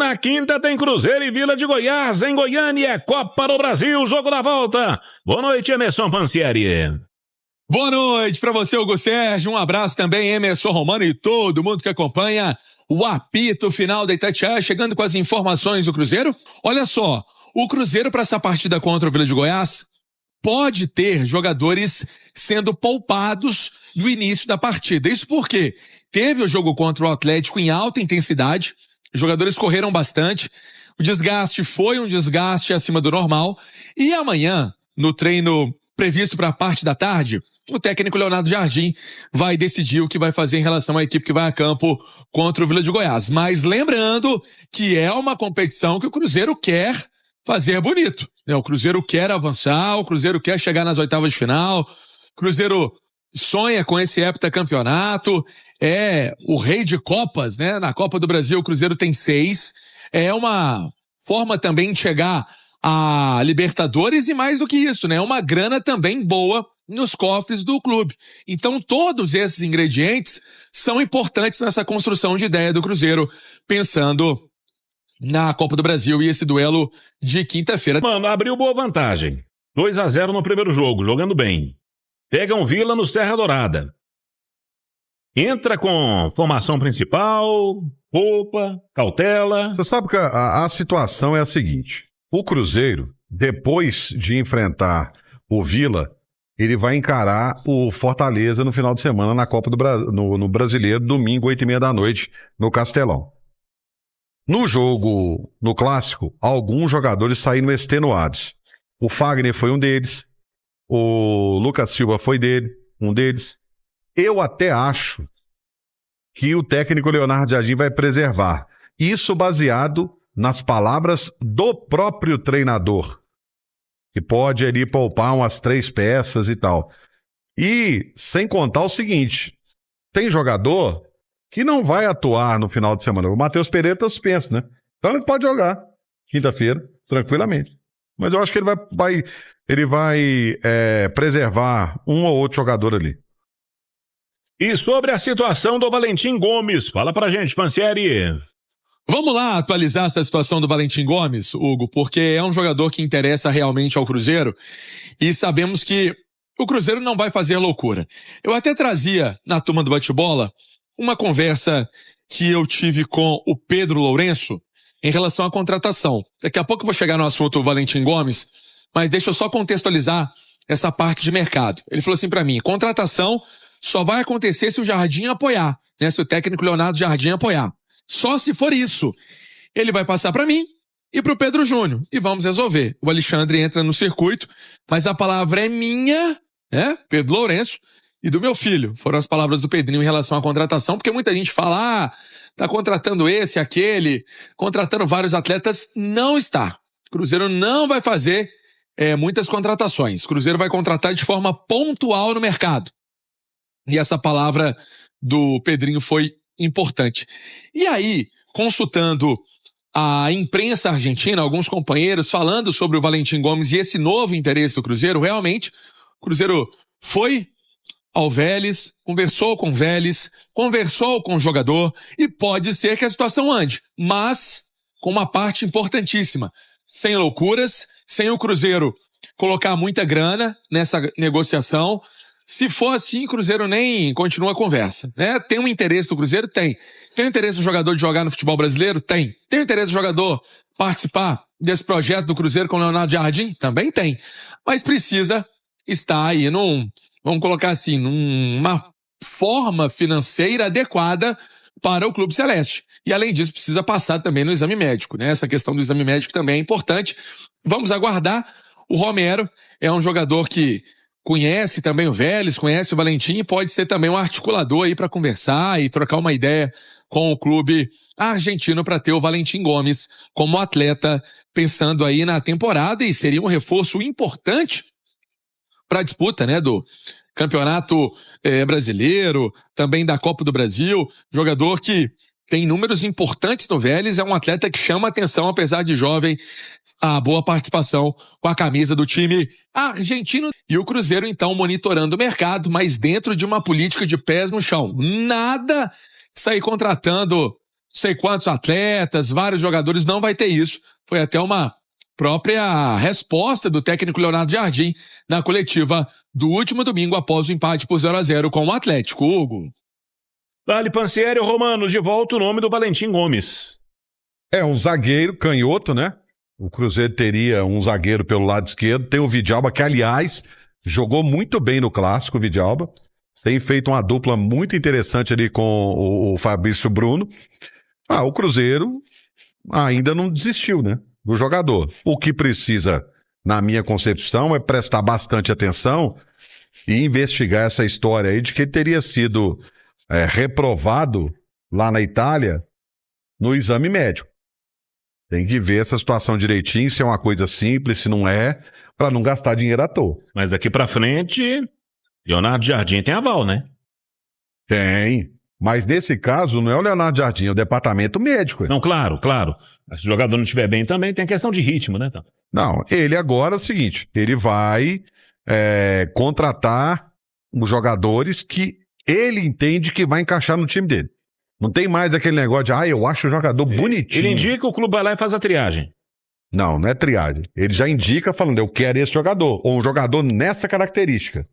Na quinta tem Cruzeiro e Vila de Goiás, em Goiânia, é Copa do Brasil, jogo da volta. Boa noite, Emerson Pansieri. Boa noite para você, Hugo Sérgio. Um abraço também, Emerson Romano e todo mundo que acompanha o apito final da Itatiaia, chegando com as informações do Cruzeiro. Olha só, o Cruzeiro para essa partida contra o Vila de Goiás pode ter jogadores sendo poupados no início da partida. Isso porque teve o jogo contra o Atlético em alta intensidade, os jogadores correram bastante, o desgaste foi um desgaste acima do normal, e amanhã, no treino previsto para a parte da tarde, o técnico Leonardo Jardim vai decidir o que vai fazer em relação à equipe que vai a campo contra o Vila de Goiás. Mas lembrando que é uma competição que o Cruzeiro quer fazer bonito. O Cruzeiro quer avançar, o Cruzeiro quer chegar nas oitavas de final, o Cruzeiro sonha com esse heptacampeonato, é o rei de Copas, né? Na Copa do Brasil o Cruzeiro tem 6, é uma forma também de chegar a Libertadores e mais do que isso, né? Uma grana também boa nos cofres do clube. Então todos esses ingredientes são importantes nessa construção de ideia do Cruzeiro, pensando na Copa do Brasil e esse duelo de quinta-feira. Mano, abriu boa vantagem. 2-0 no primeiro jogo, jogando bem. Pega um Vila no Serra Dourada. Entra com formação principal, poupa, cautela. Você sabe que a situação é a seguinte. O Cruzeiro, depois de enfrentar o Vila, ele vai encarar o Fortaleza no final de semana na Copa do Brasil, no Brasileiro, domingo, 8h30 da noite, no Castelão. No jogo, no Clássico, alguns jogadores saíram extenuados. O Fagner foi um deles, o Lucas Silva foi um deles. Eu até acho que o técnico Leonardo Jardim vai preservar. Isso baseado nas palavras do próprio treinador, que pode ali poupar umas 3 peças e tal. E sem contar o seguinte, tem jogador que não vai atuar no final de semana. O Matheus Pereira tá suspenso, né? Então ele pode jogar quinta-feira, tranquilamente. Mas eu acho que ele vai preservar um ou outro jogador ali. E sobre a situação do Valentim Gomes, fala pra gente, Pansieri. Vamos lá atualizar essa situação do Valentim Gomes, Hugo, porque é um jogador que interessa realmente ao Cruzeiro e sabemos que o Cruzeiro não vai fazer loucura. Eu até trazia na turma do bate-bola uma conversa que eu tive com o Pedro Lourenço em relação à contratação. Daqui a pouco eu vou chegar no assunto do Valentim Gomes, mas deixa eu só contextualizar essa parte de mercado. Ele falou assim pra mim, contratação só vai acontecer se o Jardim apoiar, né? Se o técnico Leonardo Jardim apoiar. Só se for isso. Ele vai passar para mim e para o Pedro Júnior e vamos resolver. O Alexandre entra no circuito, mas a palavra é minha, né? Pedro Lourenço, e do meu filho. Foram as palavras do Pedrinho em relação à contratação, porque muita gente fala, tá contratando esse, aquele, contratando vários atletas. Não está. O Cruzeiro não vai fazer muitas contratações. O Cruzeiro vai contratar de forma pontual no mercado. E essa palavra do Pedrinho foi importante. E aí, consultando a imprensa argentina, alguns companheiros falando sobre o Valentim Gomes e esse novo interesse do Cruzeiro, realmente, o Cruzeiro foi ao Vélez, conversou com o Vélez, conversou com o jogador e pode ser que a situação ande, mas com uma parte importantíssima, sem loucuras, sem o Cruzeiro colocar muita grana nessa negociação. Se for assim, o Cruzeiro nem continua a conversa, né? Tem um interesse do Cruzeiro? Tem. Tem o interesse do jogador de jogar no futebol brasileiro? Tem. Tem o interesse do jogador participar desse projeto do Cruzeiro com o Leonardo Jardim? Também tem. Mas precisa estar aí vamos colocar assim, numa forma financeira adequada para o Clube Celeste. E além disso, precisa passar também no exame médico, né? Essa questão do exame médico também é importante. Vamos aguardar. O Romero é um jogador que conhece também o Vélez, conhece o Valentim e pode ser também um articulador aí para conversar e trocar uma ideia com o clube argentino para ter o Valentim Gomes como atleta, pensando aí na temporada, e seria um reforço importante para a disputa, né, do Campeonato Brasileiro, também da Copa do Brasil, jogador que tem números importantes no Vélez, é um atleta que chama atenção, apesar de jovem, a boa participação com a camisa do time argentino. E o Cruzeiro, então, monitorando o mercado, mas dentro de uma política de pés no chão. Nada de sair contratando sei quantos atletas, vários jogadores, não vai ter isso. Foi até uma própria resposta do técnico Leonardo Jardim na coletiva do último domingo após o empate por 0-0 com o Atlético, Hugo. Dali Pansieri, Romanos, de volta o nome do Valentim Gomes. É um zagueiro canhoto, né? O Cruzeiro teria um zagueiro pelo lado esquerdo. Tem o Vidalba, que, aliás, jogou muito bem no Clássico, o Vidalba. Tem feito uma dupla muito interessante ali com o Fabrício Bruno. O Cruzeiro ainda não desistiu, né? Do jogador. O que precisa, na minha concepção, é prestar bastante atenção e investigar essa história aí de que ele teria sido reprovado lá na Itália no exame médico. Tem que ver essa situação direitinho, se é uma coisa simples, se não é, para não gastar dinheiro à toa. Mas daqui pra frente, Leonardo Jardim tem aval, né? Tem. Mas nesse caso, não é o Leonardo Jardim, é o departamento médico. Não, claro. Se o jogador não estiver bem também, tem questão de ritmo, né? Não, ele agora é o seguinte, ele vai contratar os jogadores que ele entende que vai encaixar no time dele. Não tem mais aquele negócio de, eu acho o jogador bonitinho. Ele indica, o clube vai lá e faz a triagem. Não é triagem. Ele já indica falando, eu quero esse jogador, ou um jogador nessa característica.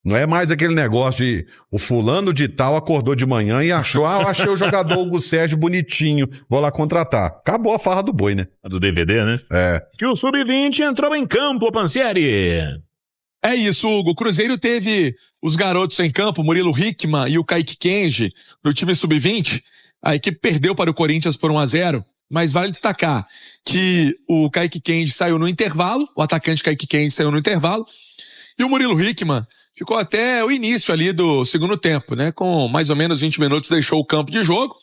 Não é mais aquele negócio de o fulano de tal acordou de manhã e achou, eu achei o jogador Hugo Sérgio bonitinho, vou lá contratar. Acabou a farra do boi, né? A do DVD, né? É. Que o Sub-20 entrou em campo, Pansieri. É isso, Hugo. O Cruzeiro teve os garotos em campo, Murilo Hickman e o Kaique Kenji, no time Sub-20. A equipe perdeu para o Corinthians por 1-0, mas vale destacar que o Kaique Kenji saiu no intervalo, o atacante Kaique Kenji saiu no intervalo, e o Murilo Hickman ficou até o início ali do segundo tempo, né? Com mais ou menos 20 minutos deixou o campo de jogo,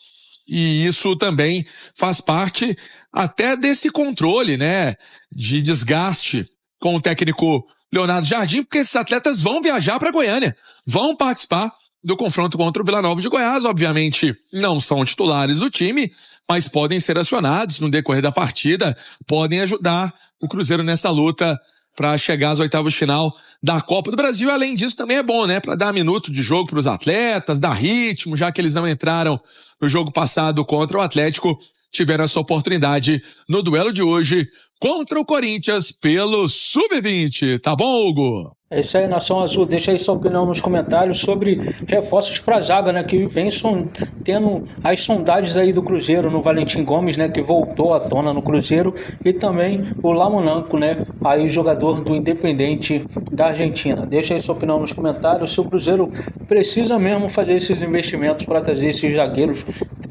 e isso também faz parte até desse controle, né? De desgaste com o técnico Leonardo Jardim, porque esses atletas vão viajar para Goiânia, vão participar do confronto contra o Vila Nova de Goiás. Obviamente não são titulares do time, mas podem ser acionados no decorrer da partida, podem ajudar o Cruzeiro nessa luta para chegar às oitavas de final da Copa do Brasil. Além disso, também é bom, né? Para dar minuto de jogo para os atletas, dar ritmo, já que eles não entraram no jogo passado contra o Atlético, tiveram essa oportunidade no duelo de hoje contra o Corinthians pelo Sub-20. Tá bom, Hugo? É isso aí, Nação Azul. Deixa aí sua opinião nos comentários sobre reforços para a zaga, né? Que vem tendo as sondagens aí do Cruzeiro no Valentim Gomes, né? Que voltou à tona no Cruzeiro. E também o Lamunanco, né? Aí jogador do Independente da Argentina. Deixa aí sua opinião nos comentários. Se o Cruzeiro precisa mesmo fazer esses investimentos para trazer esses zagueiros,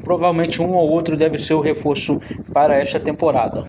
provavelmente um ou outro deve ser o reforço para esta temporada.